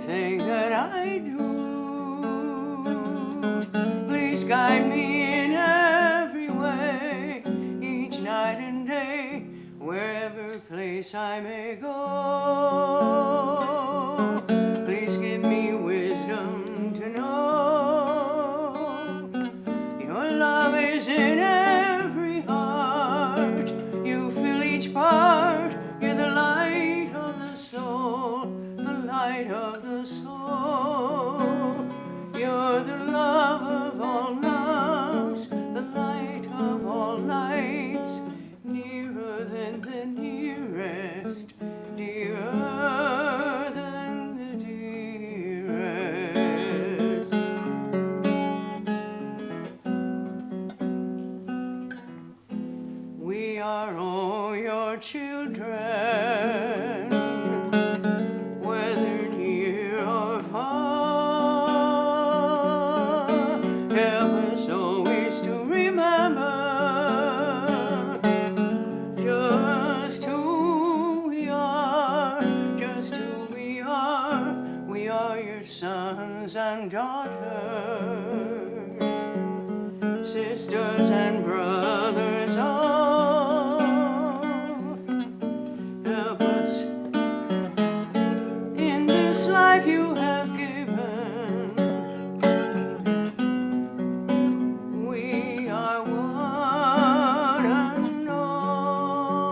everything that I do. Please guide me in every way, each night and day, wherever place I may go. Please give me wisdom to know your love is in every heart. You fill each part. You're the light of the soul, the light of the soul. You're the love of all loves, the light of all lights, nearer than the nearest, dearer than the dearest. We are all your children, whether near or far. Help us always to remember just who we are, just who we are. We are your sons and daughters, sisters and brothers all. Help us in this life you have given. We are one and all.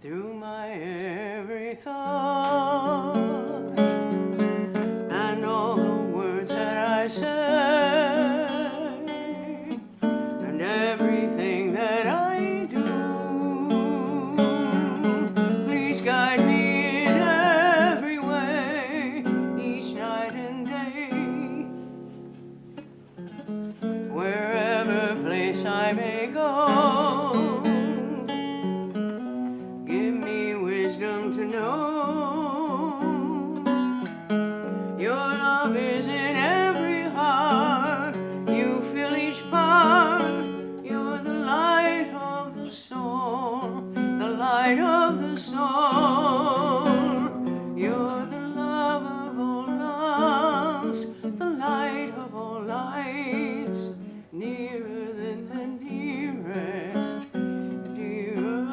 Through my every thought and all the words that I say, and everything that I do, please guide me in every way, each night and day, wherever place I may go. Give me wisdom to know your love is in every heart. You fill each part. You're the light of the soul, the light of the soul. You're the love of all loves, the light of all lights, nearer than the nearest, dearer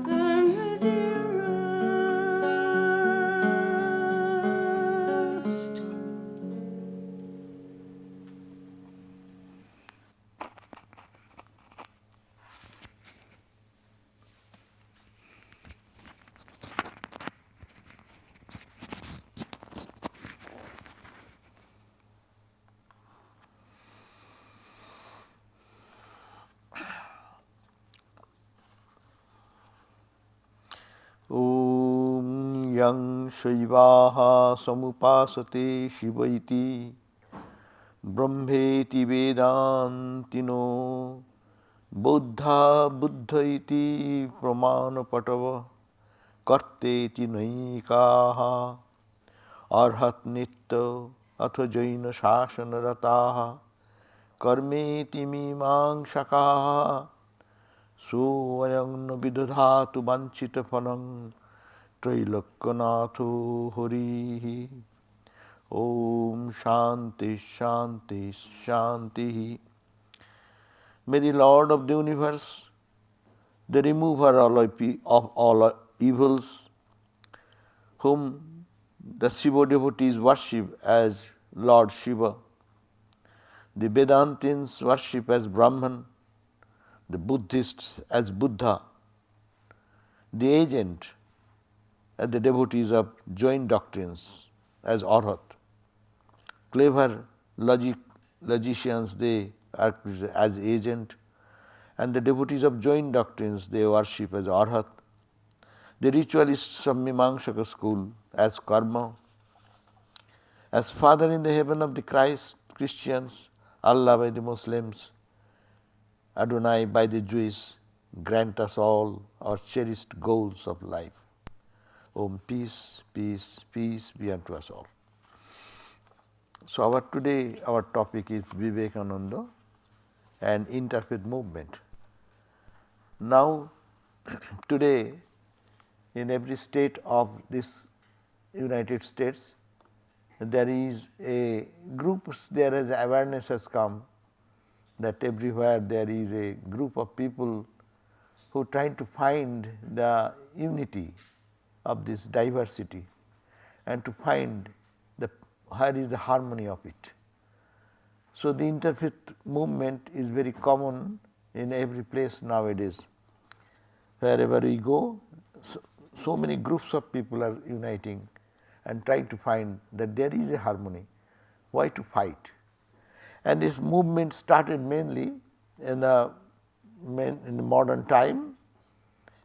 than the dearest. Om yang Shaivaha samupasate Shivaiti Brahmeti Vedantino Buddha Buddhaiti Pramana Patava Karteti Naikaha Arhat Nitya Atha Jaina Shasana Rataha Karmeti Mimangshakaha Soyang Vidadhatu Vanchita Phanang Trailakkanatho Harihi Om Shanti Shanti Shanti. May the Lord of the universe, the remover of all evils, whom the Shiva devotees worship as Lord Shiva, the Vedantins worship as Brahman, the Buddhists as Buddha, the agent as the devotees of joint doctrines as Arhat. Clever logicians they are as agent, and the devotees of joint doctrines they worship as Arhat. The ritualists of Mimamsaka school as Karma, as Father in the heaven of the Christ, Christians, Allah by the Muslims, Adonai by the Jews, grant us all our cherished goals of life. Om peace, peace, peace be unto us all. So today our topic is Vivekananda and interfaith movement. Now, today, in every state of this United States, there is a group, there is awareness has come that everywhere there is a group of people who are trying to find the unity of this diversity and to find where is the harmony of it. So, the interfaith movement is very common in every place nowadays. Wherever we go, so many groups of people are uniting and trying to find that there is a harmony. Why to fight? And this movement started mainly in the modern time,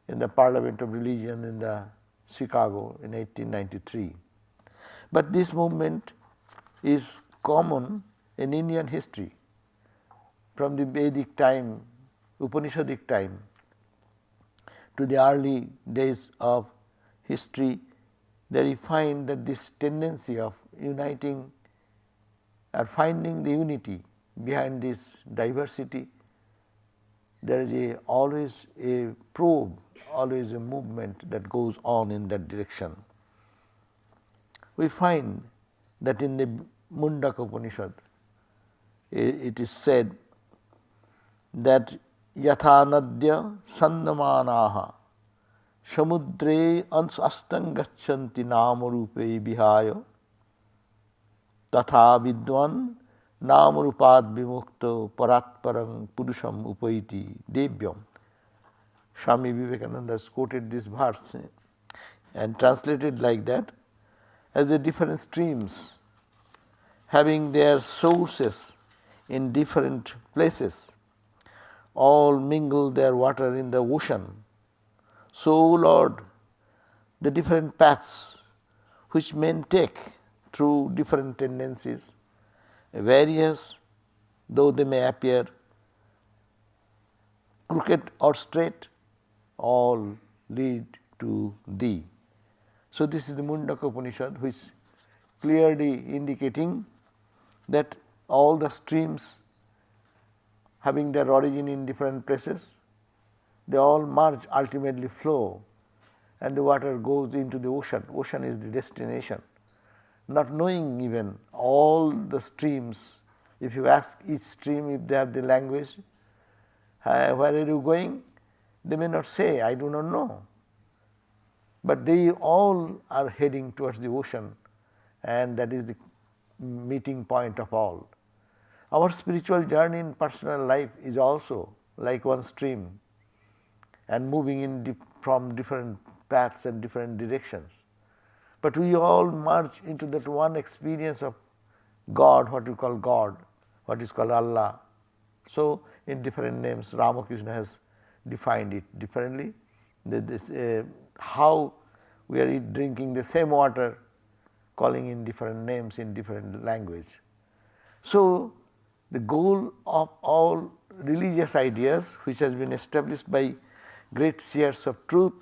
in the Parliament of Religion in the Chicago in 1893. But this movement is common in Indian history from the Vedic time, Upanishadic time to the early days of history. There you find that this tendency of uniting or finding the unity behind this diversity, there is always a probe, always a movement that goes on in that direction. We find that in the Mundaka Upanishad, it is said that yatha nadya sannamanaha samudre astangachanti namarupe vihaya tatha vidwan namarupad vimukto paratparang purusham upaiti devyam. Swami Vivekananda has quoted this verse and translated like that, as the different streams having their sources in different places all mingle their water in the ocean. So, Lord, the different paths which men take through different tendencies, various though they may appear, crooked or straight, all lead to Thee. So, this is the Mundaka Upanishad, which clearly indicating that all the streams having their origin in different places, they all merge, ultimately flow, and the water goes into the ocean. Ocean is the destination. Not knowing even all the streams, if you ask each stream if they have the language, where are you going? They may not say, I do not know. But they all are heading towards the ocean, and that is the meeting point of all. Our spiritual journey in personal life is also like one stream and moving in from different paths and different directions. But we all merge into that one experience of God, what we call God, what is called Allah. So, in different names, Ramakrishna has defined it differently. How we are drinking the same water, calling in different names in different language. So, the goal of all religious ideas which has been established by great seers of truth,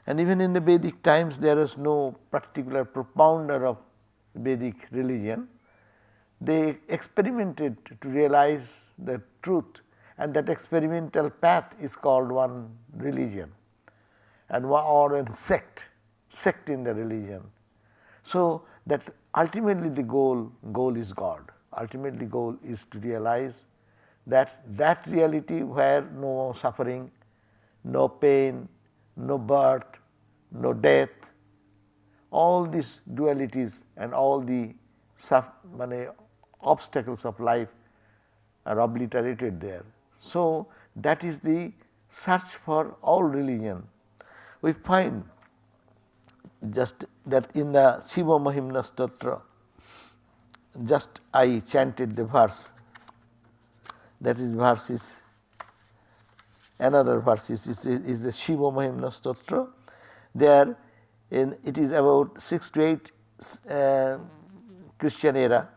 and even in the Vedic times there is no particular propounder of Vedic religion. They experimented to realize the truth, and that experimental path is called one religion and or a sect in the religion. So, that ultimately the goal is God. Ultimately goal is to realize that reality where no suffering, no pain, no birth, no death, all these dualities and all the obstacles of life are obliterated there. So, that is the search for all religion. We find just that in the Shiva Mahimna Statra, just I chanted the verse, that is verses, another verse is the Shiva Mahimna Statra. There it is about 6 to 8 Christian era,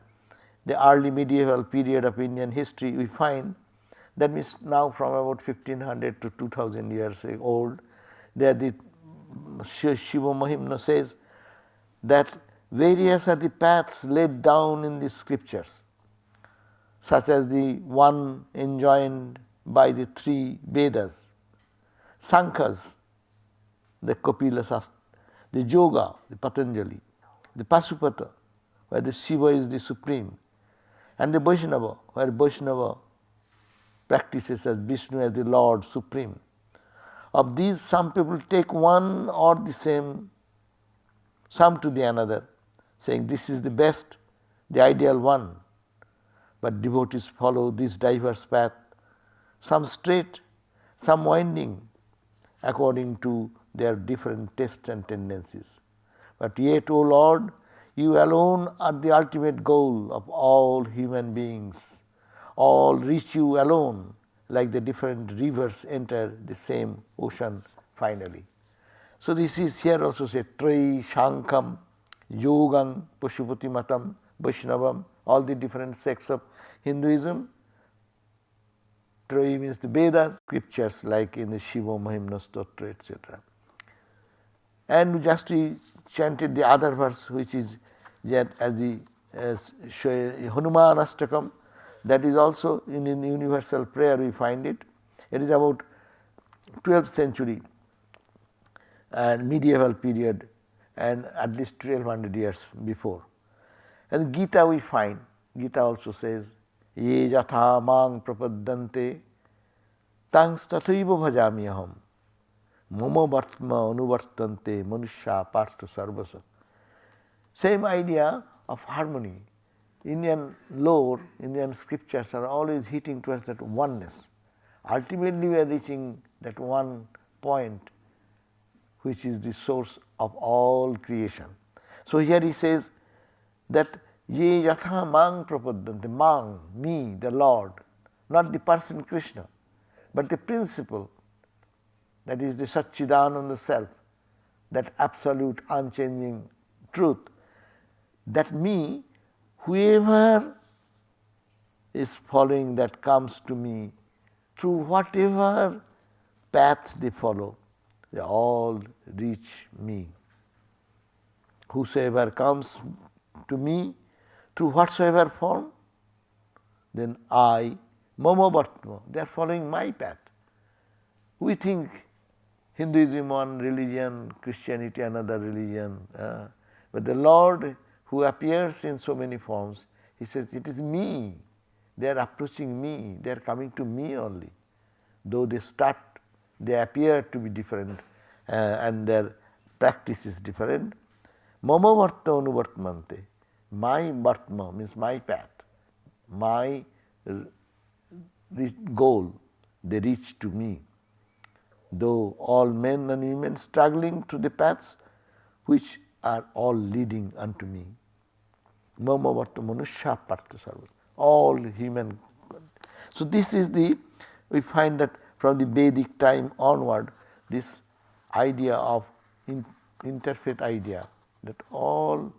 the early medieval period of Indian history. We find that means now from about 1500 to 2000 years old, there the Shiva Mahimna says that various are the paths laid down in the scriptures. such as the one enjoined by the three Vedas, Sankhas, the Kapila Shastra, the Yoga, the Patanjali, the Pasupata, where the Shiva is the supreme, and the Vaishnava, where Vaishnava practices as Vishnu as the Lord Supreme. Of these, some people take one or the same, some to the another, saying this is the best, the ideal one. But devotees follow this diverse path, some straight, some winding, according to their different tastes and tendencies. But yet, O Lord, you alone are the ultimate goal of all human beings. All reach you alone, like the different rivers enter the same ocean finally. So this is here also said, Trai, Shankam, Yogam, Pashupati Matam, Vaishnavam, all the different sects of Hinduism. Trai means the Vedas, scriptures like in the Shiva Mahimna Stotra, etc. And just we chanted the other verse, which is that as the Hanuman Ashtakam, that is also in universal prayer we find it. It is about 12th century and medieval period and at least 1200 years before. And Gita we find, Gita also says, Ye jatha mang prapaddante tangs tathaiva bhajami aham mama vartma anuvartante manushya partha sarvasa. Same idea of harmony. Indian lore, Indian scriptures are always hitting towards that oneness. Ultimately we are reaching that one point which is the source of all creation. So here he says that ye yatha mang prapaddante, mang, me, the Lord, not the person Krishna, but the principle, that is the Satchidananda self, that absolute unchanging truth, that me, whoever is following that comes to me through whatever path they follow, they all reach me. Whosoever comes to me through whatsoever form, then I, Mama Bhartma, they are following my path. We think Hinduism one religion, Christianity another religion, but the Lord who appears in so many forms, he says, it is me, they are approaching me, they are coming to me only. Though they appear to be different and their practice is different. Mama varta anuvartmante, my vartma means my path, my goal, they reach to me. Though all men and women struggling through the paths which are all leading unto me. Mama varta manushya partha sarva, all human. So this is we find that from the Vedic time onward, this idea of interfaith idea, that all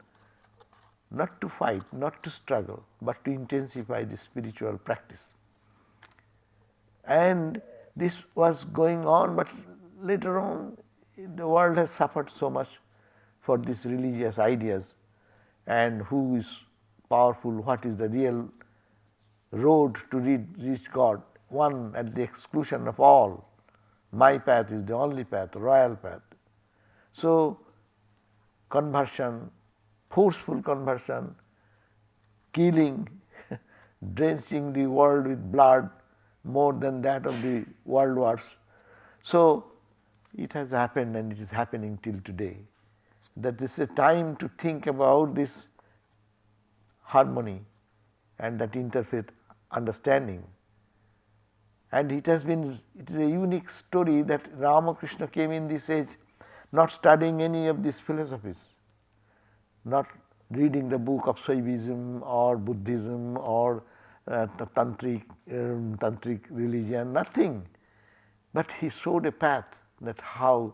not to fight, not to struggle, but to intensify the spiritual practice. And this was going on, but later on the world has suffered so much for these religious ideas, and who is powerful, what is the real road to reach God, one at the exclusion of all. My path is the only path, royal path. So conversion, forceful conversion, killing, drenching the world with blood more than that of the world wars. So it has happened and it is happening till today. That this is a time to think about this harmony and that interfaith understanding. And it is a unique story that Ramakrishna came in this age not studying any of these philosophies, not reading the book of Shaivism or Buddhism or tantric religion, nothing. But he showed a path that how,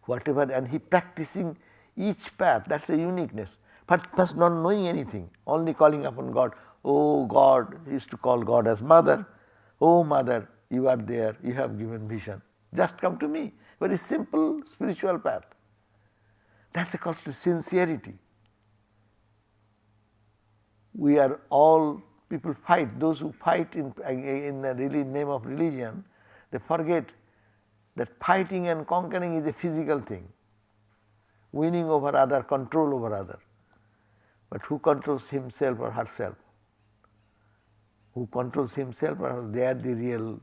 whatever, and he practicing each path, that's a uniqueness. But first not knowing anything, only calling upon God. Oh God, he used to call God as Mother. Oh Mother, you are there, you have given vision. Just come to me. Very simple spiritual path. That's called the sincerity. We are all people fight, those who fight in the really name of religion, they forget that fighting and conquering is a physical thing, winning over other, control over other. But who controls himself or herself? Who controls himself or herself, they are the real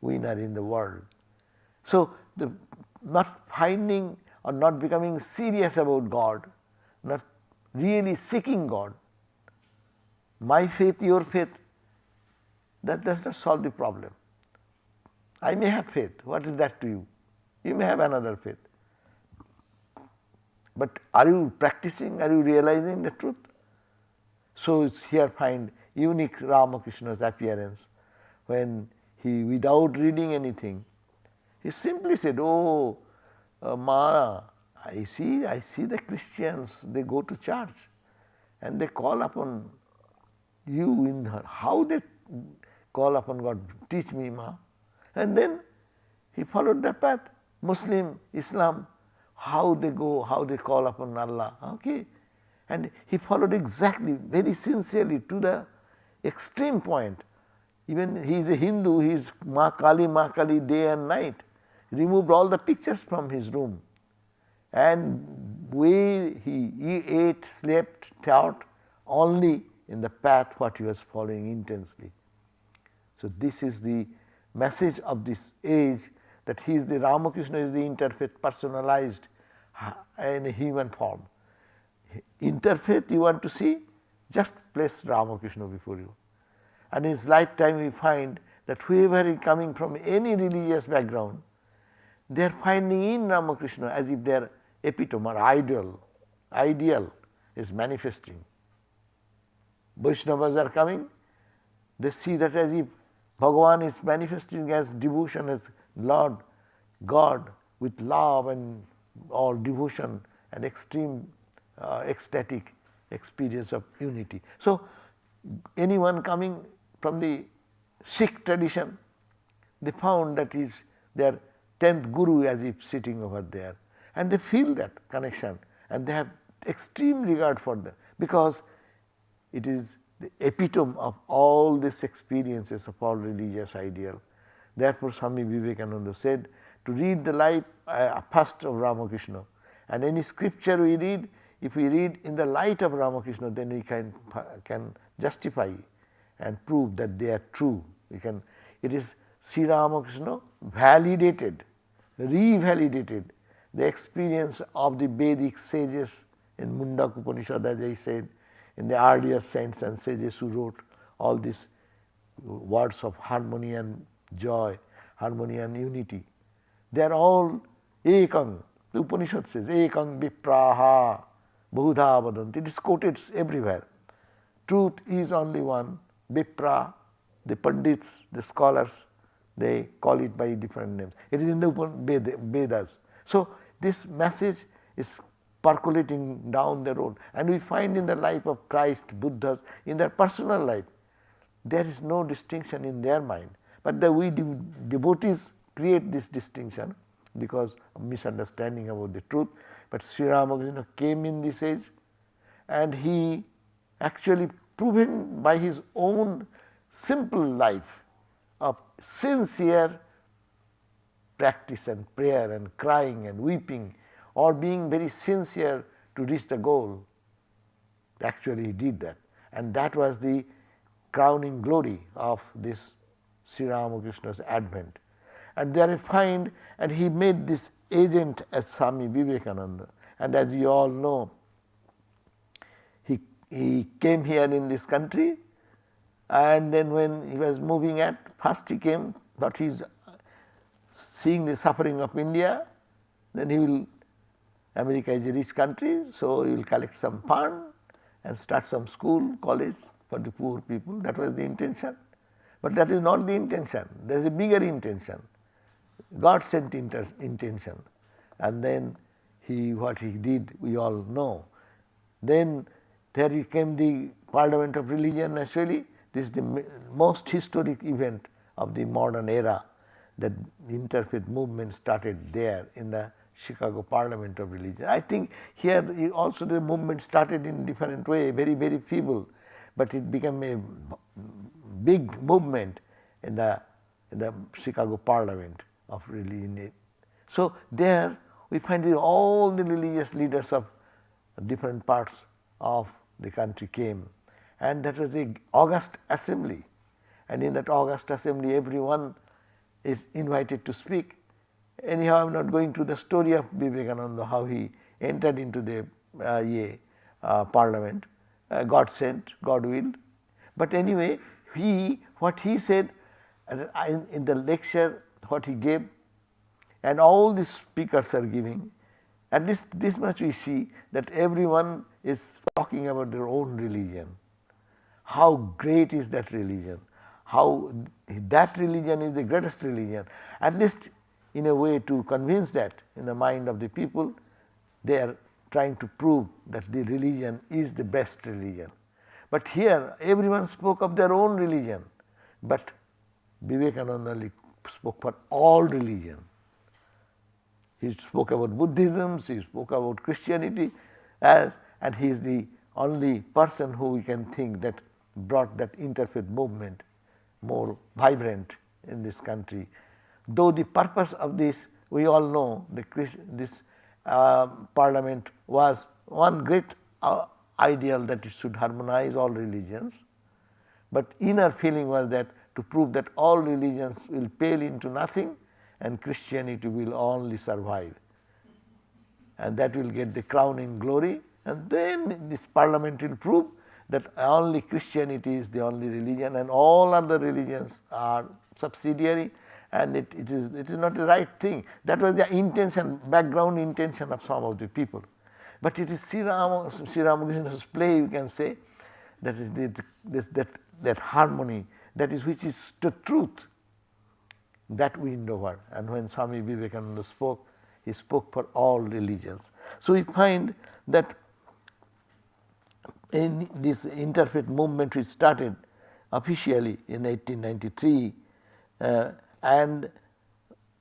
winner in the world. So, not finding or not becoming serious about God, not really seeking God, my faith, your faith, that does not solve the problem. I may have faith, what is that to you? You may have another faith. But are you practicing, are you realizing the truth? So here find unique Ramakrishna's appearance when he, without reading anything, he simply said, "Oh, Ma, I see the Christians, they go to church and they call upon you in her. How they call upon God? Teach me, Ma." And then he followed that path. Muslim, Islam, how they go, how they call upon Allah. Okay. And he followed exactly, very sincerely to the extreme point. Even he is a Hindu, he is Ma Kali day and night. He removed all the pictures from his room. And he ate, slept, thought only in the path what he was following intensely. So this is the message of this age, that he is the Ramakrishna is the interfaith personalized in a human form. Interfaith you want to see, just place Ramakrishna before you. And in his lifetime we find that whoever is coming from any religious background, they are finding in Ramakrishna as if their epitome or ideal is manifesting. Vaishnavas are coming, they see that as if Bhagavan is manifesting as devotion, as Lord God with love and all devotion and extreme ecstatic experience of unity. So anyone coming from the Sikh tradition, they found that is their 10th Guru as if sitting over there, and they feel that connection and they have extreme regard for them, because it is the epitome of all these experiences of all religious ideal. Therefore, Swami Vivekananda said to read the life first of Ramakrishna, and any scripture we read, if we read in the light of Ramakrishna, then we can justify and prove that they are true. It is Sri Ramakrishna validated, revalidated the experience of the Vedic sages in Mundak Upanishad, as I said, in the earlier saints and sages who wrote all these words of harmony and joy, harmony and unity. They are all ekang. The Upanishad says, ekang vipraha bahudha vadanti. It is quoted everywhere. Truth is only one. Vipra, the Pandits, the scholars, they call it by different names. It is in the Vedas. So this message is percolating down the road, and we find in the life of Christ, Buddhas, in their personal life, there is no distinction in their mind. But we devotees create this distinction because of misunderstanding about the truth. But Sri Ramakrishna came in this age, and he actually proven by his own simple life of sincere practice and prayer and crying and weeping, or being very sincere to reach the goal. Actually he did that, and that was the crowning glory of this Sri Ramakrishna's advent. And there I find, and he made this agent as Swami Vivekananda, and as you all know, he came here in this country, and then when he was moving at, first he came, but he is seeing the suffering of India, then he will, America is a rich country, so he will collect some fund and start some school, college for the poor people. That was the intention. But that is not the intention. There is a bigger intention. God sent intention. And then what he did, we all know. Then there came the Parliament of Religion naturally. This is the most historic event of the modern era, that interfaith movement started there in the Chicago Parliament of Religion. I think here also the movement started in different way, very, very feeble. but it became a big movement in the Chicago Parliament of religion. So there we find that all the religious leaders of different parts of the country came, and that was the August Assembly, and in that August Assembly everyone is invited to speak. Anyhow, I am not going to the story of Vivekananda, how he entered into the Parliament, God sent, God willed. But anyway, what he said in the lecture, what he gave, and all the speakers are giving, at least this much we see that everyone is talking about their own religion. How great is that religion? How that religion is the greatest religion. At least in a way to convince that in the mind of the people, they are trying to prove that the religion is the best religion. But here everyone spoke of their own religion, but Vivekananda spoke for all religion. He spoke about Buddhism, he spoke about Christianity, and he is the only person who we can think that brought that interfaith movement more vibrant in this country. Though the purpose of this, we all know, this Parliament was one great ideal that it should harmonize all religions, but inner feeling was that to prove that all religions will pale into nothing and Christianity will only survive, and that will get the crowning glory, and then this Parliament will prove that only Christianity is the only religion and all other religions are subsidiary, and it is not the right thing. That was the intention, background intention of some of the people. But it is Sri Ramakrishna's play, you can say, that is that harmony, that is which is the truth, that we endeavor. And when Swami Vivekananda spoke, he spoke for all religions. So we find that in this interfaith movement which started officially in 1893, and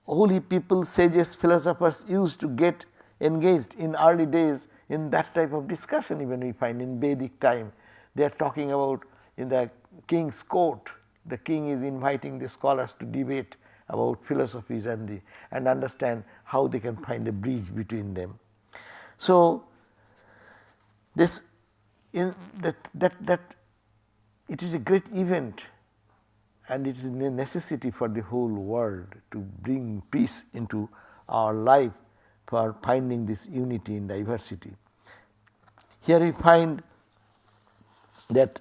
holy people, sages, philosophers used to get engaged in early days in that type of discussion. Even we find in Vedic time, they are talking about in the king's court, the king is inviting the scholars to debate about philosophies and understand how they can find a bridge between them. So this that it is a great event, and it is a necessity for the whole world to bring peace into our life for finding this unity in diversity. Here we find that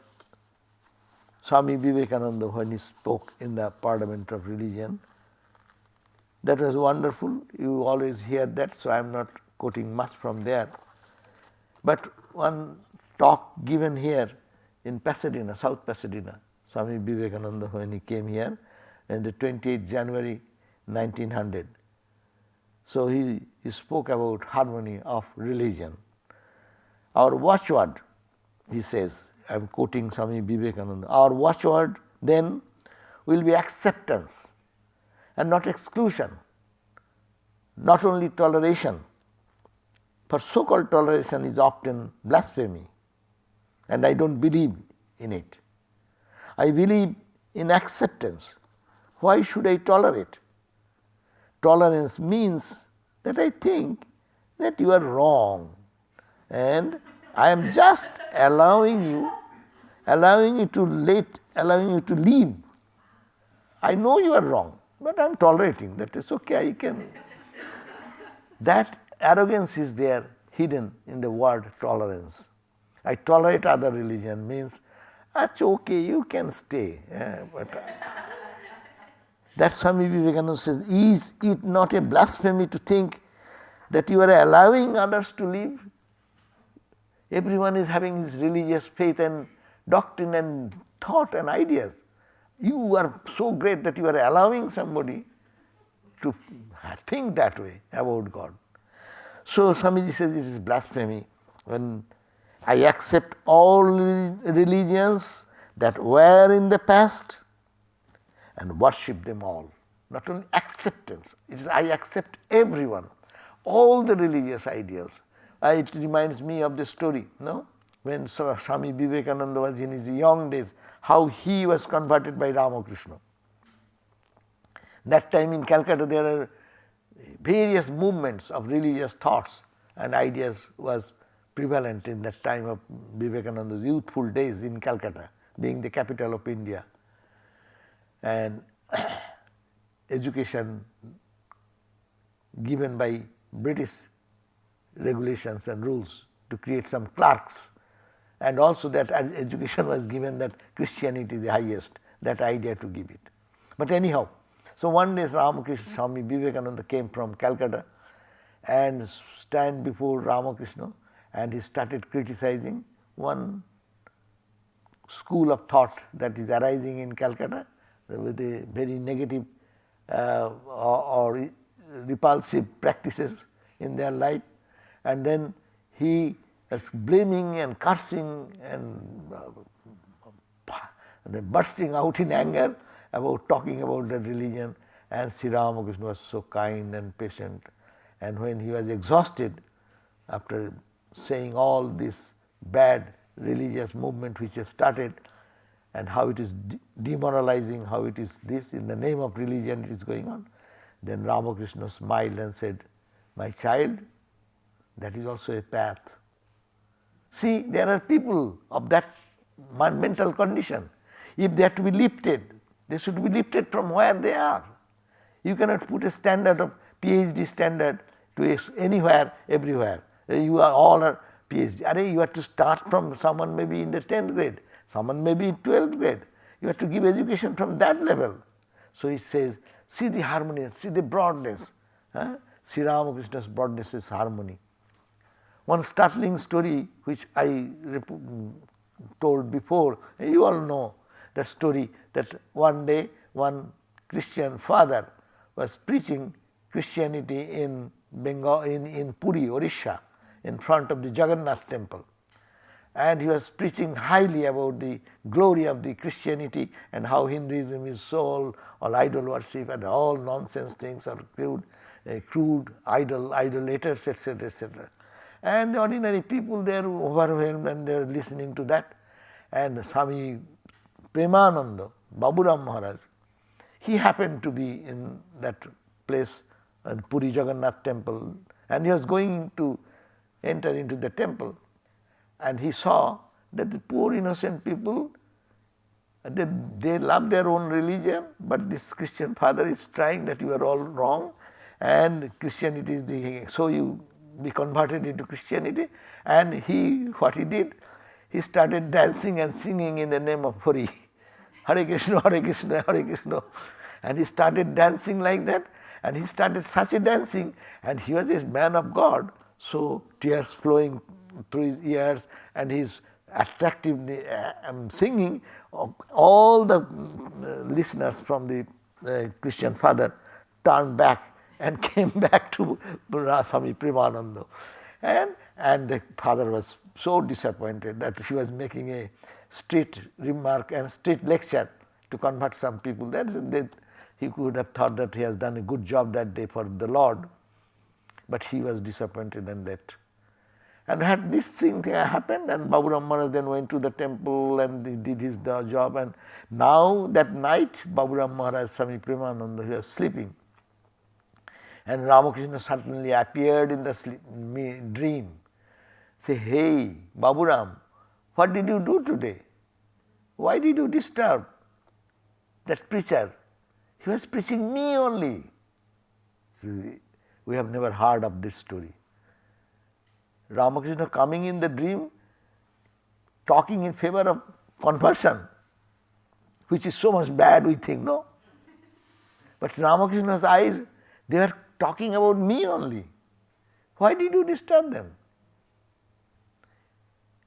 Swami Vivekananda, when he spoke in the Parliament of Religion, that was wonderful. You always hear that, so I am not quoting much from there. But one talk given here in Pasadena, South Pasadena, Swami Vivekananda, when he came here on the 28th January 1900. So he spoke about harmony of religion. Our watchword, he says, I am quoting Swami Vivekananda, our watchword then will be acceptance and not exclusion, not only toleration, for so-called toleration is often blasphemy, and I don't believe in it. I believe in acceptance. Why should I tolerate? Tolerance means that I think that you are wrong, and I am just allowing you to leave. I know you are wrong, but I am tolerating. That is okay. I can. That arrogance is there, hidden in the word tolerance. I tolerate other religion means that's okay, you can stay. That Swami Vivekananda says, is it not a blasphemy to think that you are allowing others to live? Everyone is having his religious faith and doctrine and thought and ideas. You are so great that you are allowing somebody to think that way about God. So Swamiji says it is blasphemy when I accept all religions that were in the past and worship them all. Not only acceptance, it is I accept everyone, all the religious ideals. It reminds me of the story, no? when Swami Vivekananda was in his young days, how he was converted by Ramakrishna. That time in Calcutta there are various movements of religious thoughts and ideas was prevalent in that time of Vivekananda's youthful days in Calcutta, being the capital of India. And education given by British regulations and rules to create some clerks, and also that education was given that Christianity is the highest, that idea to give it. But anyhow, so one day Ramakrishna, Swami Vivekananda came from Calcutta and stand before Ramakrishna, and he started criticizing one school of thought that is arising in Calcutta with a very negative or repulsive practices in their life, and then he was blaming and cursing and bursting out in anger about talking about that religion, and Sri Ramakrishna was so kind and patient, and when he was exhausted after saying all this bad religious movement which has started and how it is demoralizing, how it is this in the name of religion it is going on, then Ramakrishna smiled and said, "My child, that is also a path." See, there are people of that mental condition. If they have to be lifted, they should be lifted from where they are. You cannot put a standard of PhD standard to anywhere, everywhere. You are all are PhD. You have to start from someone maybe in the 10th grade, someone maybe in 12th grade. You have to give education from that level. So it says, see the harmony, see the broadness. Sri Ramakrishna's broadness is harmony. One startling story which I told before, you all know that story, that one day one Christian father was preaching Christianity in Bengal, in Puri, Orissa, in front of the Jagannath temple. And he was preaching highly about the glory of the Christianity and how Hinduism is all idol worship and all nonsense things are crude idolaters, etc., etc. And the ordinary people, they are overwhelmed and they are listening to that. And Swami Premananda, Baburam Maharaj, he happened to be in that place, Puri Jagannath temple, and he was going to enter into the temple, and he saw that the poor innocent people, they love their own religion, but this Christian father is trying that you are all wrong and Christianity is the, so you be converted into Christianity. And what he did, he started dancing and singing in the name of Hari. Hare Krishna, Hare Krishna, Hare Krishna. And he started dancing like that, and he started such a dancing, and he was a man of God, so tears flowing through his ears, and his attractive singing, all the listeners from the Christian father turned back and came back to Swami Premananda. And the father was so disappointed that he was making a street remark and street lecture to convert some people. He could have thought that he has done a good job that day for the Lord, but he was disappointed and left. And had this thing happened, and Baburam Maharaj then went to the temple and he did his job, and now that night Baburam Maharaj, Swami Premananda, he was sleeping, and Ramakrishna suddenly appeared in the dream. Say, "Hey Baburam, what did you do today? Why did you disturb that preacher? He was preaching me only." See, we have never heard of this story. Ramakrishna coming in the dream, talking in favor of conversion, which is so much bad, we think, no? But Ramakrishna's eyes, they were talking about me only. Why did you disturb them?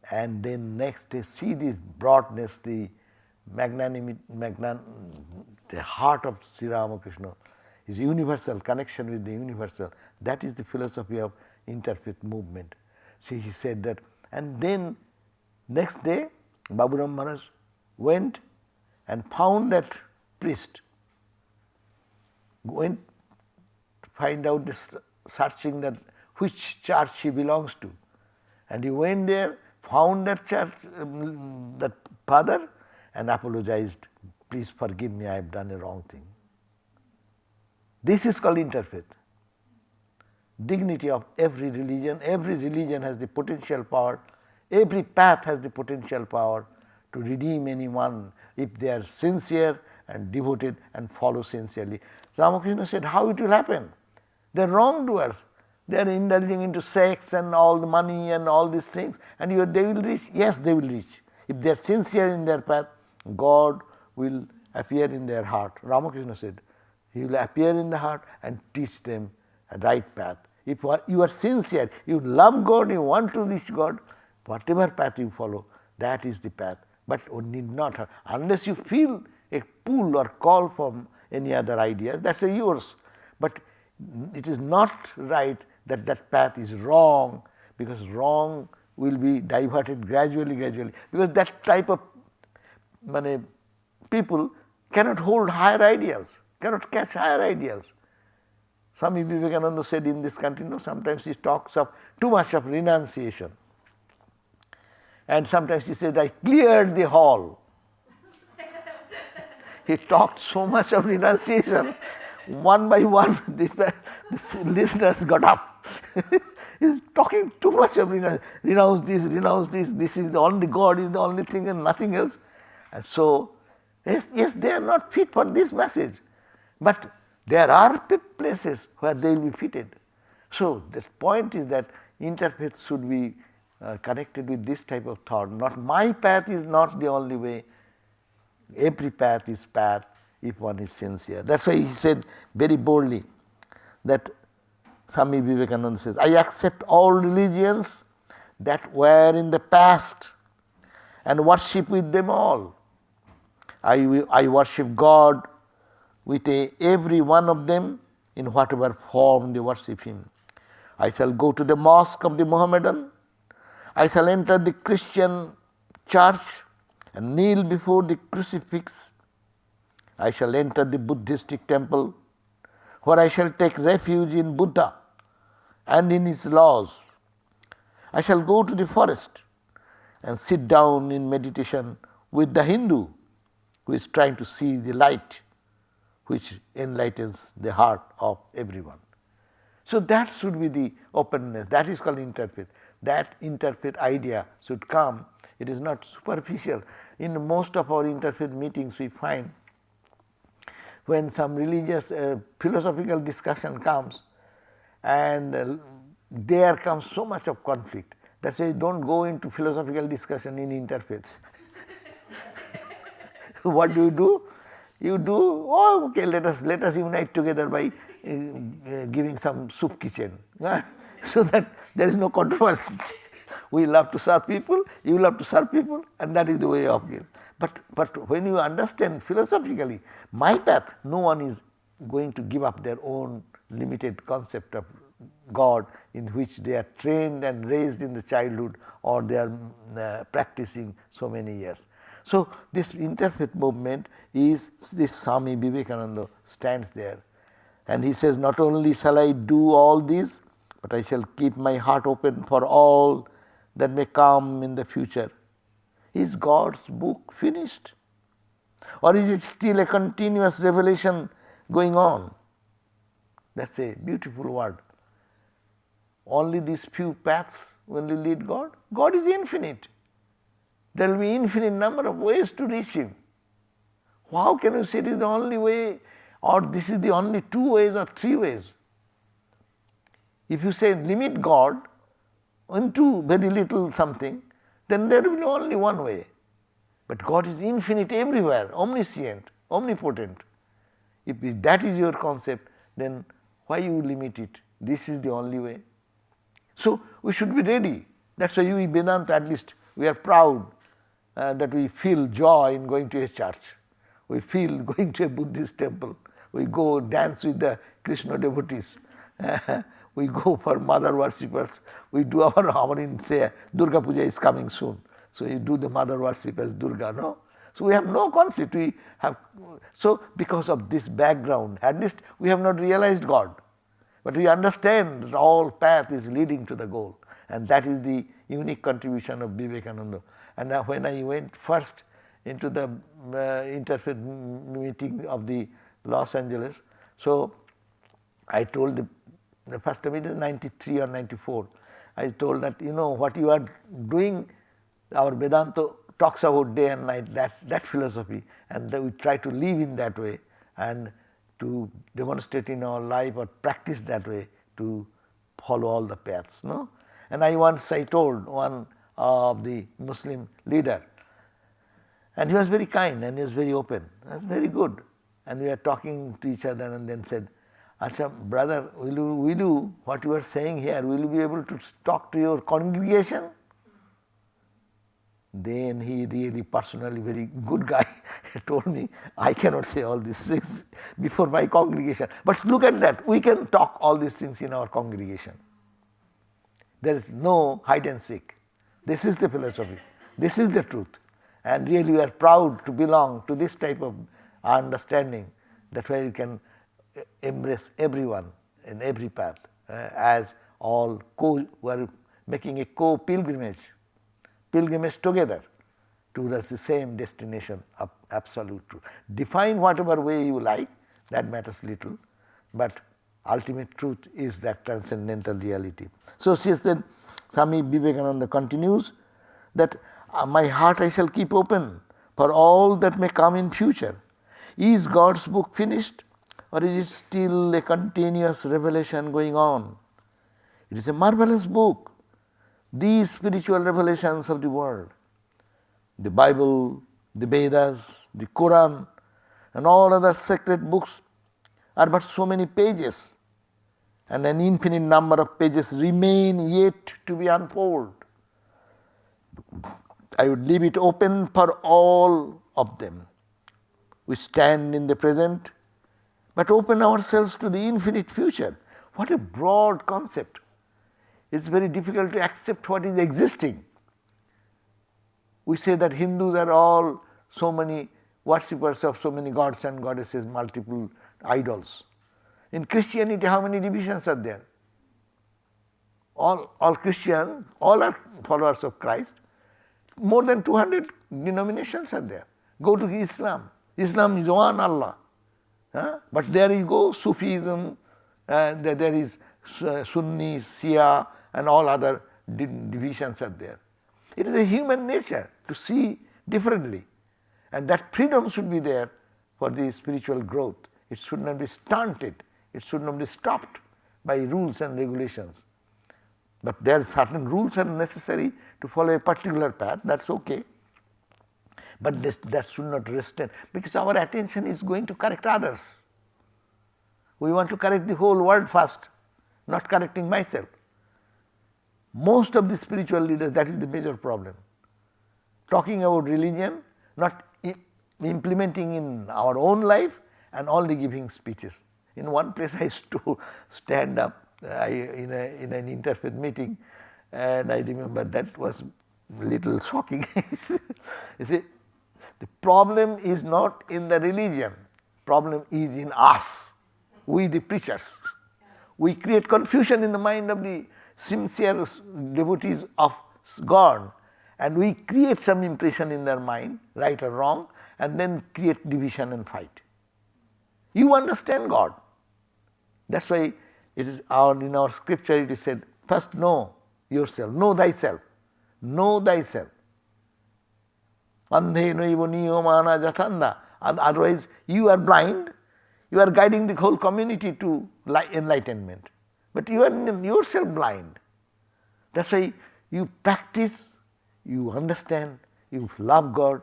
And then next day, see the broadness, the magnanimity, the heart of Sri Ramakrishna, his universal connection with the universal. That is the philosophy of Interfaith movement. See, he said that, and then next day Baburam Maharaj went and found that priest, went to find out this, searching that which church he belongs to, and he went there, found that church, that father, and apologized, please forgive me, I have done a wrong thing. This is called interfaith. Dignity of every religion has the potential power, every path has the potential power to redeem anyone if they are sincere and devoted and follow sincerely. Ramakrishna said, how it will happen? They are wrongdoers. They are indulging into sex and all the money and all these things, and they will reach. Yes, they will reach. If they are sincere in their path, God will appear in their heart. Ramakrishna said, He will appear in the heart and teach them a right path. If you are sincere, you love God, you want to reach God, whatever path you follow, that is the path. But you need not, unless you feel a pull or call from any other ideas, that is yours. But it is not right that that path is wrong, because wrong will be diverted gradually, because that type of people cannot hold higher ideals, cannot catch higher ideals. Swami Vivekananda said in this country, sometimes he talks of too much of renunciation, and sometimes he says, I cleared the hall. He talked so much of renunciation, one by one the listeners got up. He is talking too much of renounce this, this is the only God, is the only thing and nothing else. And so, yes, they are not fit for this message, but there are places where they will be fitted. So, the point is that interfaith should be connected with this type of thought. Not my path is not the only way. Every path is path if one is sincere. That is why he said very boldly that Swami Vivekananda says, I accept all religions that were in the past and worship with them all. I worship God with every one of them in whatever form they worship Him. I shall go to the mosque of the Mohammedan. I shall enter the Christian church and kneel before the crucifix. I shall enter the Buddhistic temple, where I shall take refuge in Buddha and in his laws. I shall go to the forest and sit down in meditation with the Hindu who is trying to see the light which enlightens the heart of everyone. So that should be the openness, that is called interfaith. That interfaith idea should come, it is not superficial. In most of our interfaith meetings we find when some religious philosophical discussion comes, and there comes so much of conflict. That is why don't go into philosophical discussion in interfaiths. What do? You do, oh okay, let us unite together by giving some soup kitchen, so that there is no controversy. We love to serve people, you love to serve people, and that is the way of it. But when you understand philosophically, my path, no one is going to give up their own limited concept of God in which they are trained and raised in the childhood, or they are practicing so many years. So, this interfaith movement is, this Swami Vivekananda stands there, and he says, not only shall I do all this, but I shall keep my heart open for all that may come in the future. Is God's book finished, or is it still a continuous revelation going on? That is a beautiful word. Only these few paths will lead God. God is infinite. There will be infinite number of ways to reach Him. How can you say it is the only way, or this is the only two ways or three ways? If you say limit God into very little something, then there will be only one way. But God is infinite everywhere, omniscient, omnipotent. If that is your concept, then why you limit it? This is the only way. So we should be ready. That is why we Vedanta, at least we are proud that we feel joy in going to a church. We feel going to a Buddhist temple. We go dance with the Krishna devotees. We go for mother worshippers. We do our say Durga Puja is coming soon. So you do the mother worship as Durga, no? So we have no conflict. We have, so because of this background, at least we have not realized God. But we understand that all path is leading to the goal, and that is the unique contribution of Vivekananda. And when I went first into the interfaith meeting of the Los Angeles, so I told the first time, it is 93 or 94, I told that, what you are doing, our Vedanta talks about day and night, that philosophy, and we try to live in that way and to demonstrate in our life or practice that way to follow all the paths. No? And I told one of the Muslim leader, and he was very kind and he was very open. That's very good. And we were talking to each other and then said, Acha, brother, will you, what you are saying here, will you be able to talk to your congregation? Then he really personally very good guy told me, I cannot say all these things before my congregation. But look at that, we can talk all these things in our congregation. There is no hide and seek. This is the philosophy. This is the truth. And really we are proud to belong to this type of understanding, that way you can embrace everyone in every path as all who are making a pilgrimage together towards the same destination of absolute truth. Define whatever way you like, that matters little, but ultimate truth is that transcendental reality. So she said, Swami Vivekananda continues that my heart I shall keep open for all that may come in future. Is God's book finished, or is it still a continuous revelation going on? It is a marvelous book. These spiritual revelations of the world, the Bible, the Vedas, the Quran, and all other sacred books are but so many pages, and an infinite number of pages remain yet to be unfolded. I would leave it open for all of them. We stand in the present, but open ourselves to the infinite future. What a broad concept. It's very difficult to accept what is existing. We say that Hindus are all so many worshippers of so many gods and goddesses, multiple idols. In Christianity, how many divisions are there? All Christians, all are followers of Christ. More than 200 denominations are there. Go to Islam. Islam is one Allah. But there you go, Sufism, there is Sunni, Shia, and all other divisions are there. It is a human nature to see differently, and that freedom should be there for the spiritual growth. It should not be stunted, it should not be stopped by rules and regulations. But there are certain rules are necessary to follow a particular path, that's okay. But that should not restrain, because our attention is going to correct others. We want to correct the whole world first, not correcting myself. Most of the spiritual leaders, that is the major problem. Talking about religion, not implementing in our own life, and only giving speeches. In one place I used to stand up in an interfaith meeting, and I remember that was a little shocking. You see, the problem is not in the religion, problem is in us, we the preachers. We create confusion in the mind of the sincere devotees of God, and we create some impression in their mind, right or wrong, and then create division and fight. You understand God. That's why it is in our scripture it is said, first know yourself, know thyself, know thyself. Andhe noivo niyomana jatanda. Otherwise you are blind, you are guiding the whole community to enlightenment, but you are yourself blind. That's why you practice, you understand, you love God,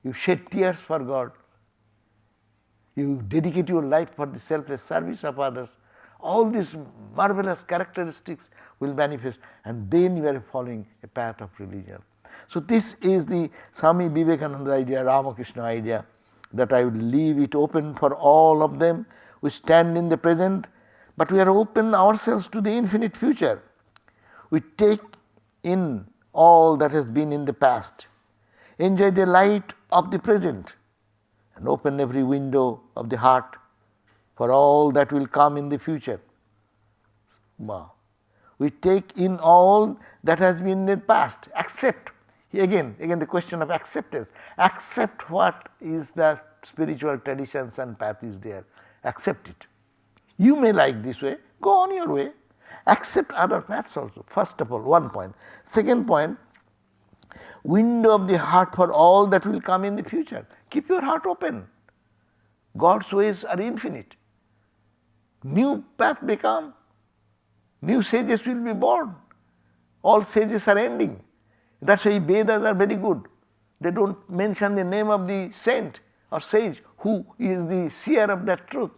you shed tears for God, you dedicate your life for the selfless service of others. All these marvelous characteristics will manifest, and then you are following a path of religion. So this is the Swami Vivekananda idea, Ramakrishna idea, that I would leave it open for all of them. We stand in the present, but we are open ourselves to the infinite future. We take in all that has been in the past, enjoy the light of the present, and open every window of the heart for all that will come in the future. Wow. We take in all that has been in the past. Accept. Again the question of acceptance. Accept what is the spiritual traditions and path is there. Accept it. You may like this way, go on your way. Accept other paths also. First of all, one point. Second point, window of the heart for all that will come in the future. Keep your heart open. God's ways are infinite. New path may come. New sages will be born. All sages are ending. That's why Vedas are very good. They don't mention the name of the saint or sage who is the seer of that truth.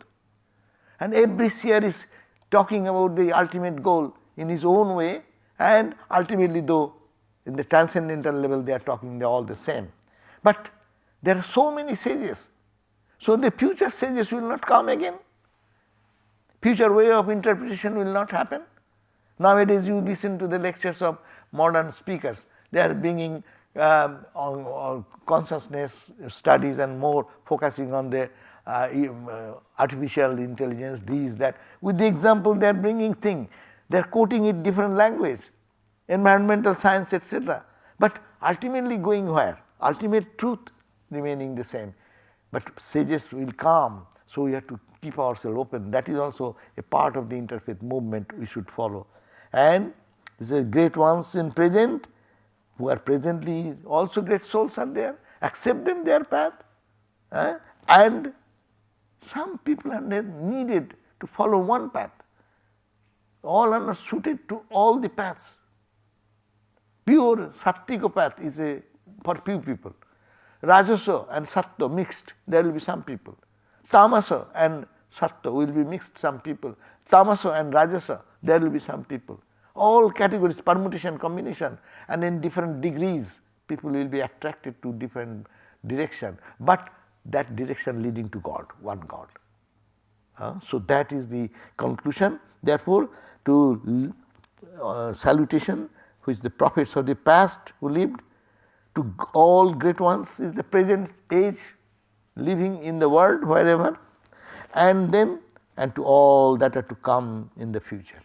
And every seer is talking about the ultimate goal in his own way, and ultimately though in the transcendental level they are talking, they are all the same. But there are so many sages. So the future sages will not come again. Future way of interpretation will not happen. Nowadays you listen to the lectures of modern speakers. They are bringing on consciousness studies and more focusing on the artificial intelligence, these, that. With the example they are bringing thing, they are quoting it different language, environmental science, etc. But ultimately going where? Ultimate truth remaining the same. But sages will come, so we have to keep ourselves open. That is also a part of the interfaith movement we should follow. And the great ones in present, who are presently also great souls are there, accept them their path, and some people are needed to follow one path. All are not suited to all the paths. Pure Sattvika path is for few people. Rajasa and Sattva mixed, there will be some people. Tamasa and Sattva will be mixed, some people. Tamasa and Rajasa, there will be some people. All categories, permutation, combination, and in different degrees, people will be attracted to different direction, but that direction leading to God, one God. So that is the conclusion. Therefore, to salutation which the prophets of the past who lived, to all great ones is the present age living in the world wherever, and then and to all that are to come in the future.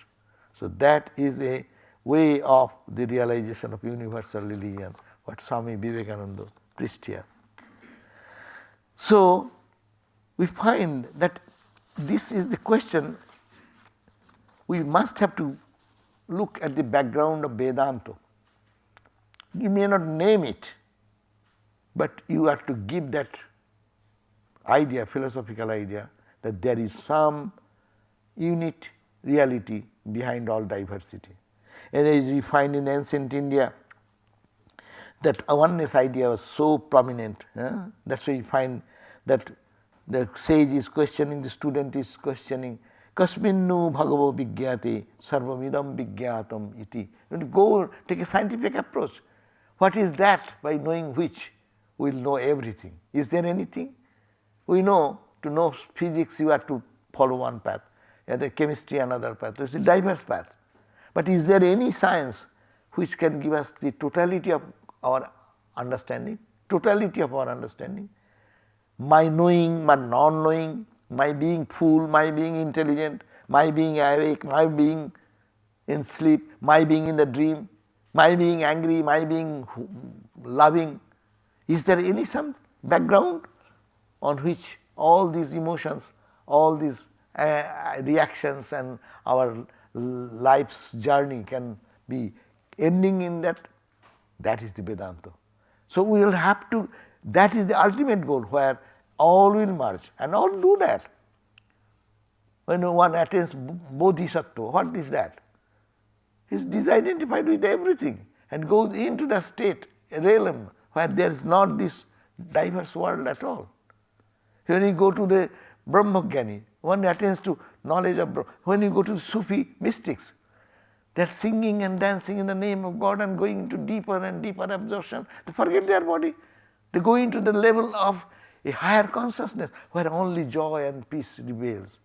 So that is a way of the realization of universal religion, what Swami Vivekananda preached here. So we find that this is the question. We must have to look at the background of Vedanta. You may not name it, but you have to give that idea, philosophical idea, that there is some unit reality behind all diversity. And as we find in ancient India, that oneness idea was so prominent. That's why you find that the sage is questioning, the student is questioning, Kasminnu bhagavo vigyate sarvamidam vigyatam iti. When you go take a scientific approach, what is that? By knowing which we will know everything. Is there anything? We know, to know physics you have to follow one path, and the chemistry another path. It's a diverse path. But is there any science which can give us the totality of our understanding? Totality of our understanding? My knowing, my non-knowing, my being fool, my being intelligent, my being awake, my being in sleep, my being in the dream, my being angry, my being loving. Is there any some background on which all these emotions, all these reactions and our life's journey can be ending in that? That is the Vedanta. So we will have to, that is the ultimate goal where all will merge, and all do that. When one attains bodhisattva, what is that? He is disidentified with everything and goes into the state, a realm where there is not this diverse world at all. When you go to the Brahmagyani, one attains to knowledge of Brahma. When you go to Sufi mystics, they are singing and dancing in the name of God and going into deeper and deeper absorption. They forget their body. They go into the level of a higher consciousness where only joy and peace prevails.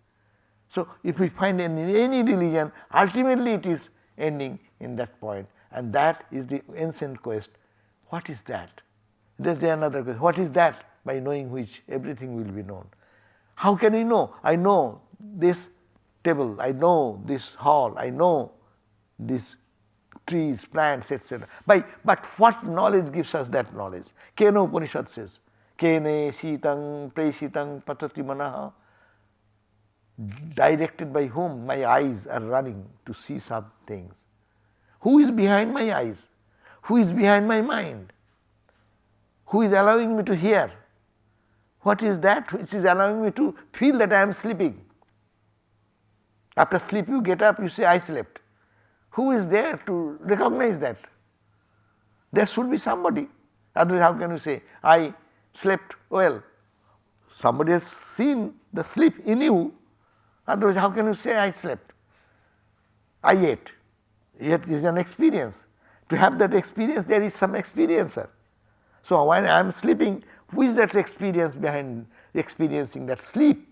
So if we find in any religion, ultimately it is ending in that point, and that is the ancient quest. What is that? There is another question. What is that? By knowing which everything will be known. How can we know? I know this table, I know this hall, I know these trees, plants, etc. But what knowledge gives us that knowledge? Kena Upanishad says, Kene Shitang Preshitang Patati Manaha. Directed by whom? My eyes are running to see some things. Who is behind my eyes? Who is behind my mind? Who is allowing me to hear? What is that which is allowing me to feel that I am sleeping? After sleep you get up, you say, I slept. Who is there to recognize that? There should be somebody. Otherwise how can you say, I slept well? Somebody has seen the sleep in you. Otherwise how can you say, I slept? I ate. It is an experience. To have that experience, there is some experiencer. So when I am sleeping, who is that experience behind experiencing that sleep?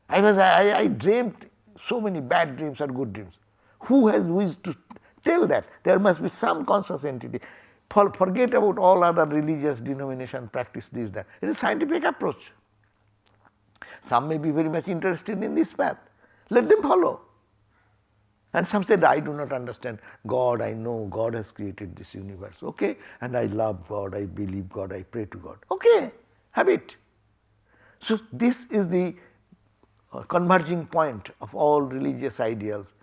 I dreamt so many bad dreams or good dreams. Who is to tell that? There must be some conscious entity. Forget about all other religious denomination, practice this, that. It is a scientific approach. Some may be very much interested in this path. Let them follow. And some said, I do not understand God, I know God has created this universe. Okay, and I love God, I believe God, I pray to God. Okay, have it. So this is the converging point of all religious ideals,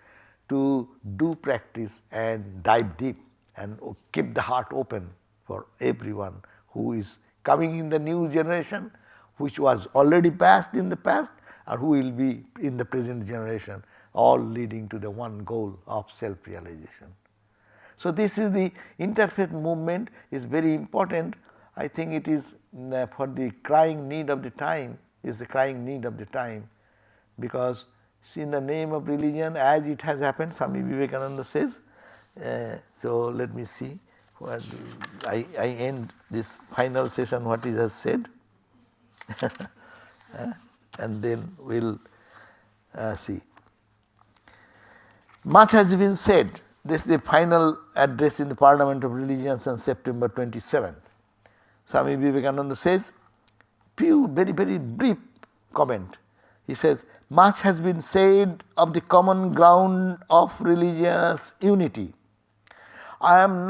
to do practice and dive deep and keep the heart open for everyone who is coming in the new generation, which was already passed in the past, or who will be in the present generation, all leading to the one goal of self-realization. So this is the interfaith movement, is very important. I think it is for the crying need of the time, is the crying need of the time, because in the name of religion, as it has happened, Swami Vivekananda says, so let me see, what I end this final session what he has said, and then we will see. Much has been said. This is the final address in the Parliament of Religions on September 27th. Swami Vivekananda says, few very brief comment. He says, much has been said of the common ground of religious unity. I am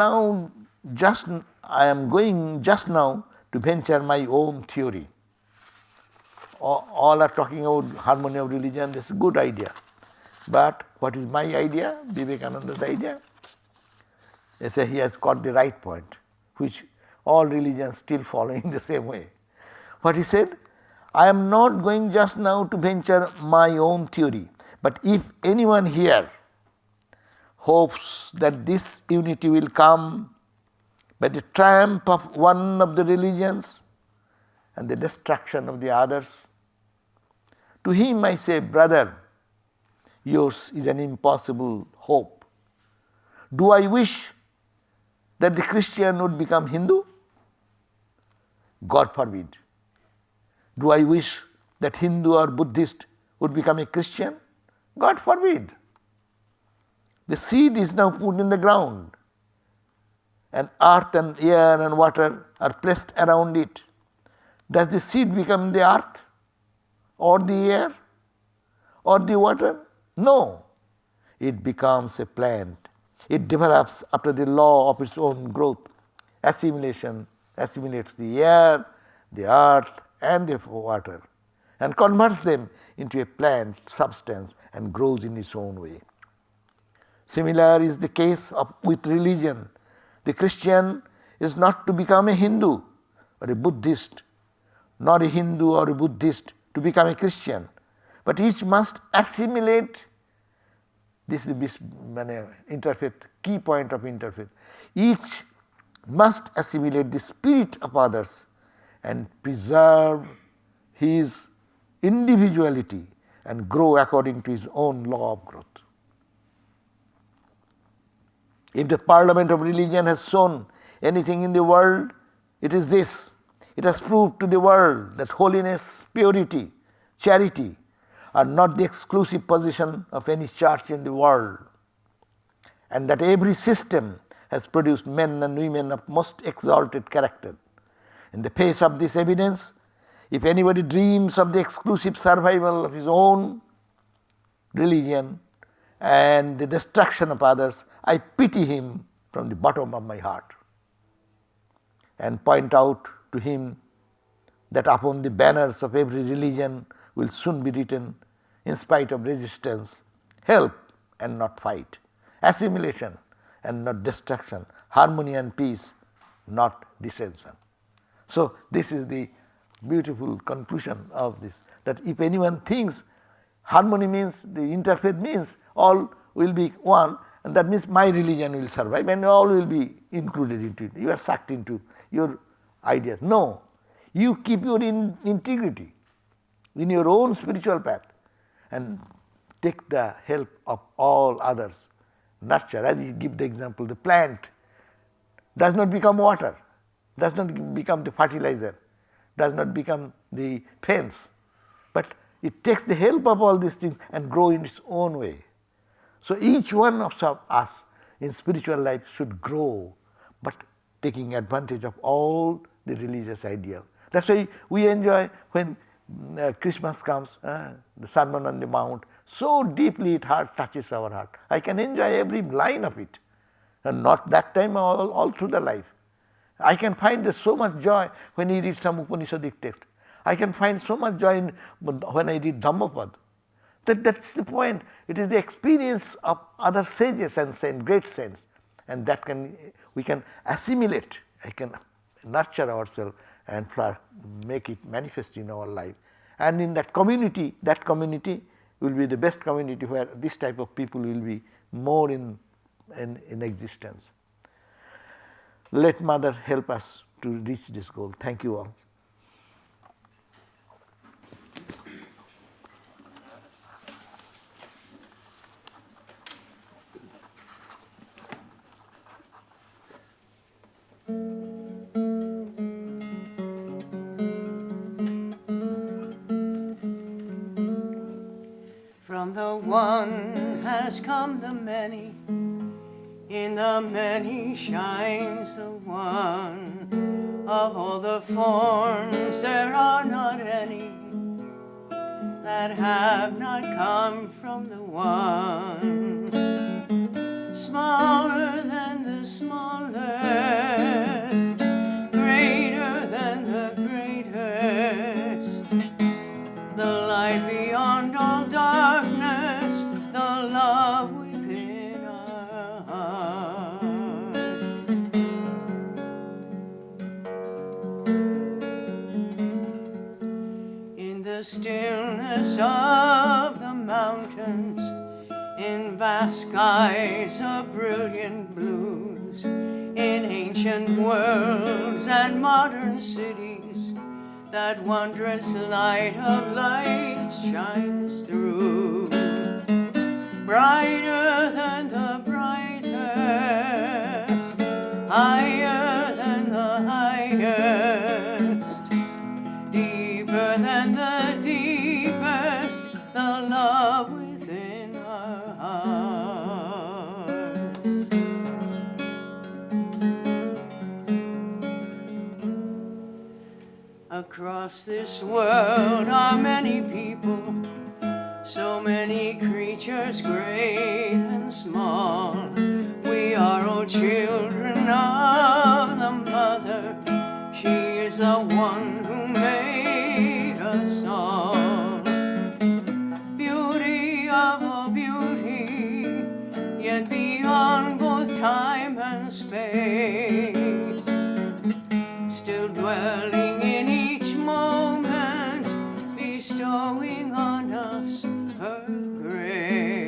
going just now to venture my own theory. All are talking about harmony of religion, this is a good idea. But what is my idea, Vivekananda's idea? They say he has got the right point, which all religions still follow in the same way. What he said, I am not going just now to venture my own theory, but if anyone here hopes that this unity will come by the triumph of one of the religions and the destruction of the others, to him I say, brother, yours is an impossible hope. Do I wish that the Christian would become Hindu? God forbid. Do I wish that Hindu or Buddhist would become a Christian? God forbid. The seed is now put in the ground, and earth and air and water are placed around it. Does the seed become the earth or the air or the water? No. It becomes a plant. It develops after the law of its own growth. Assimilation assimilates the air, the earth and the water, and converts them into a plant substance and grows in its own way. Similar is the case with religion. The Christian is not to become a Hindu or a Buddhist, nor a Hindu or a Buddhist to become a Christian, but each must assimilate. This is the interfaith, key point of interfaith. Each must assimilate the spirit of others and preserve his individuality and grow according to his own law of growth. If the Parliament of Religion has shown anything in the world, it is this. It has proved to the world that holiness, purity, charity are not the exclusive position of any church in the world, and that every system has produced men and women of most exalted character. In the face of this evidence, if anybody dreams of the exclusive survival of his own religion and the destruction of others, I pity him from the bottom of my heart and point out to him that upon the banners of every religion will soon be written, in spite of resistance, help and not fight, assimilation and not destruction, harmony and peace, not dissension. So this is the beautiful conclusion of this, that if anyone thinks harmony means, the interfaith means all will be one, and that means my religion will survive and all will be included into it. You are sucked into your ideas. No, you keep your integrity in your own spiritual path and take the help of all others. Nurture, as you give the example, the plant does not become water, does not become the fertilizer, does not become the fence, but it takes the help of all these things and grow in its own way. So each one of us in spiritual life should grow, but taking advantage of all the religious ideal. That's why we enjoy when Christmas comes, the Sermon on the Mount, so deeply it touches our heart. I can enjoy every line of it, and not that time, all through the life. I can find so much joy when I read some Upanishadic text. I can find so much joy when I read Dhammapad. That's the point. It is the experience of other sages and saints, great saints, and that we can assimilate. I can nurture ourselves and make it manifest in our life. And in that community will be the best community where this type of people will be more in existence. Let Mother help us to reach this goal. Thank you all. From the one has come the many, in the many shines the one. Of all the forms there are not any that have not come from the one. Smaller than the smallest, greater than the greatest, the light beyond all darkness, the love within our hearts. In the stillness of the mountains, in vast skies of brilliant blues, in ancient worlds and modern cities, that wondrous light of lights shines through. Brighter than the brightest, higher than the highest, deeper than the deepest, the love within our hearts. Across this world are many people, so many creatures great and small. We are all children of the Mother. She is the one who made us all. Beauty of all beauty, yet beyond both time and space, still dwelling in each moment, bestowing on us her grace.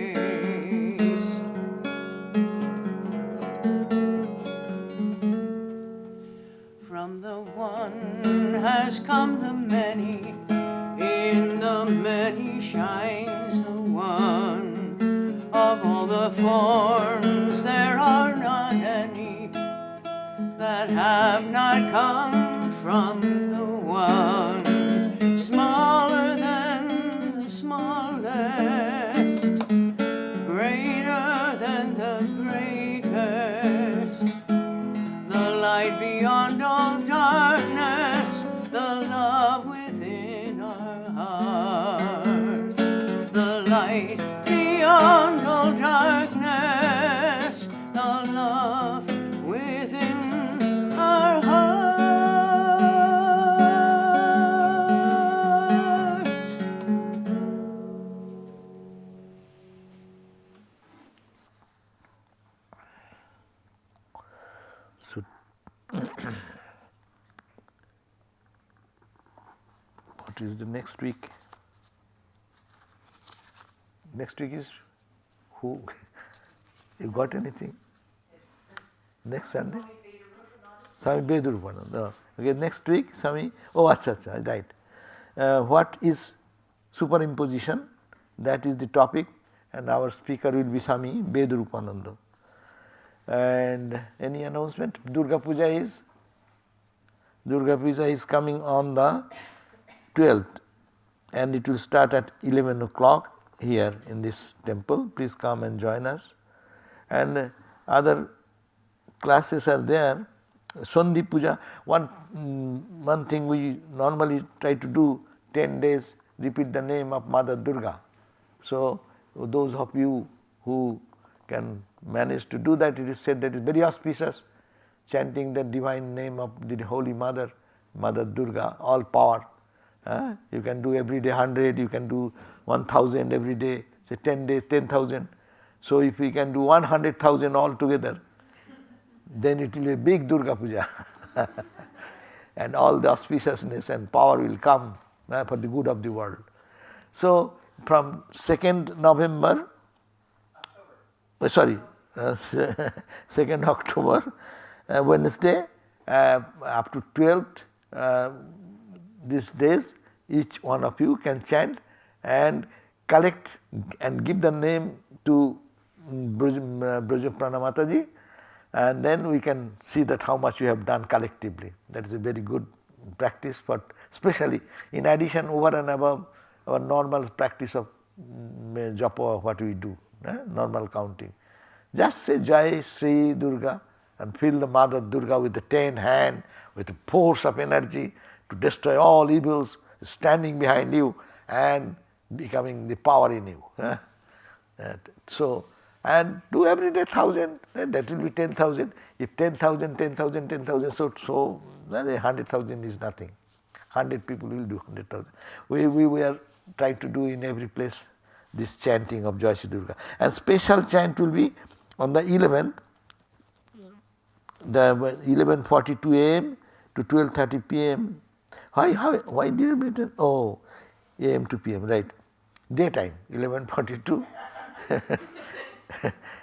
From the one has come the many, in the many shines the one. Of all the forms there are not any that have not come from the one. Smaller than the smallest, greater than the greatest, the light beyond all darkness, the love within our hearts, the light beyond all darkness, What is the next week? Next week is who? You got anything? Next Sunday? Swami Vivekananda. Okay, next week, Swami. Oh, acha, right. What is superimposition? That is the topic, and our speaker will be Swami Vivekananda. And any announcement? Durga Puja is coming on the 12th, and it will start at 11 o'clock here in this temple. Please come and join us. And other classes are there. Sandhi Puja, one thing we normally try to do, 10 days, repeat the name of Mother Durga. So those of you who can manage to do that, it is said that it is very auspicious, chanting the divine name of the Holy Mother, Mother Durga, all power. You can do every day 100, you can do 1000 every day, say 10 days, 10,000. So if we can do 100,000 all together, then it will be a big Durga Puja. And all the auspiciousness and power will come for the good of the world. So from 2nd November, 2nd October, Wednesday, up to 12th, these days, each one of you can chant and collect and give the name to Brajaprana Mataji, and then we can see that how much you have done collectively. That is a very good practice, but especially in addition over and above our normal practice of japa, what we do, normal counting. Just say Jai Sri Durga and feel the Mother Durga with the 10 hand, with the force of energy to destroy all evils, standing behind you and becoming the power in you. So, and do every day 1,000, that will be 10,000. If 10,000, 10,000, 10,000, so 100,000 is nothing. 100 people will do 100,000. We are trying to do in every place this chanting of Jai Shri Durga. And special chant will be on the 11th, the 11:42 a.m. to 12:30 p.m. Why do you mean? Oh, a.m. to p.m. right? Daytime 11:42.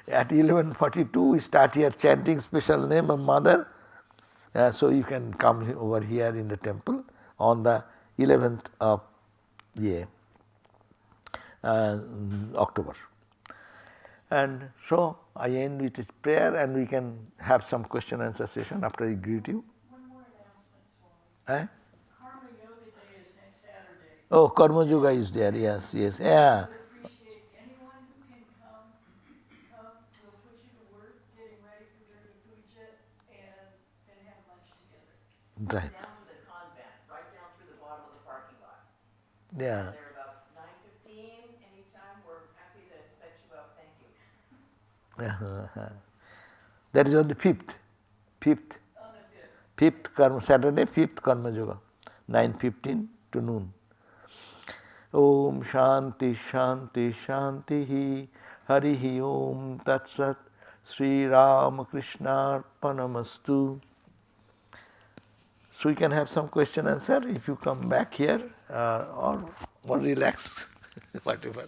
At 11:42 we start here chanting special name of Mother. So you can come over here in the temple on the 11th of October. And so I end with a prayer, and we can have some question answer session after I greet you. One more announcement, Swami. Karma Yoga Day is next Saturday. Oh, Karma Yoga is there, yes. Yeah. I would appreciate anyone who can come. We'll put you to work getting ready for Durga Puja and then have lunch together. Right. Down to the convent, right down through the bottom of the parking lot. Yeah. They're about 9:15. Anytime, we're happy to set you up. Thank you. That is on the 5th. On the 5th. Karma, Saturday, 5th Karma Yoga, 9:15 to noon. Om Shanti Shanti Shanti Harihi Om Tat Sat Sri Ramakrishna Arpanamastu. So we can have some question answer if you come back here or relax, whatever.